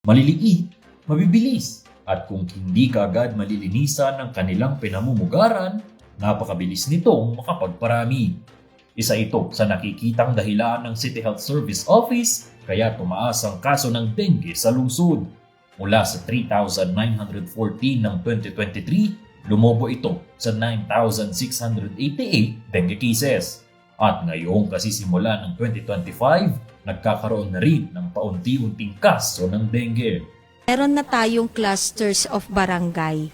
maliliit, mabibilis, at kung hindi ka agad malilinisan ng kanilang pinamumugaran, napakabilis nitong makapagparami. Isa ito sa nakikitang dahilan ng City Health Service Office kaya tumaas ang kaso ng dengue sa lungsod. Mula sa 3,914 ng 2023, lumobo ito sa 9,688 dengue cases. At ngayong kasisimula ng 2025, nagkakaroon na rin ng paunti-unting kaso ng dengue. Meron na tayong clusters of barangay.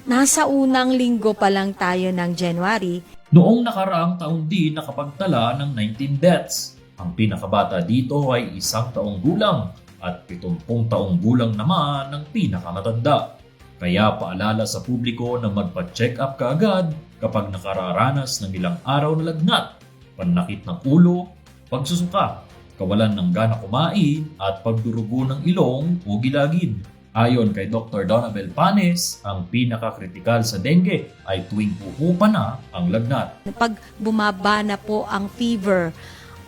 Nasa unang linggo pa lang tayo ng January. Noong nakaraang taon din nakapagtala ng 19 deaths. Ang pinakabata dito ay 1 taong gulang at 70 taong gulang naman ang pinakamatanda. Kaya paalala sa publiko na magpa-check up kaagad kapag nakararanas ng ilang araw na lagnat, panakit ng ulo, pagsusuka, kawalan ng gana kumain at pagdurugo ng ilong o gilagid. Ayon kay Dr. Donabel Panes, ang pinakakritikal sa dengue ay tuwing puhupa na ang lagnat. Pag bumaba na po ang fever,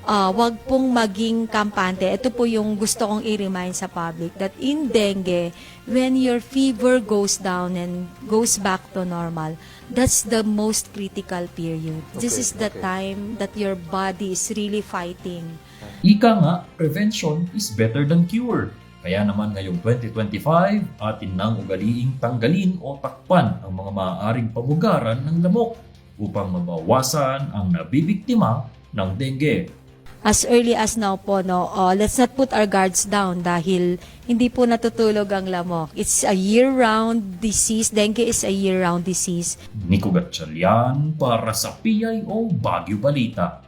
wag pong maging kampante. Ito po yung gusto kong i-remind sa public that in dengue, when your fever goes down and goes back to normal, that's the most critical period. This is the time that your body is really fighting. Ika nga, prevention is better than cure. Kaya naman ngayong 2025, atin nang ugaliing tanggalin o takpan ang mga maaaring pamugaran ng lamok upang mabawasan ang nabibiktima ng dengue. As early as now po, let's not put our guards down dahil hindi po natutulog ang lamok. It's a year-round disease. Dengue is a year-round disease. Nico Gatchalian para sa PIO Baguio Balita.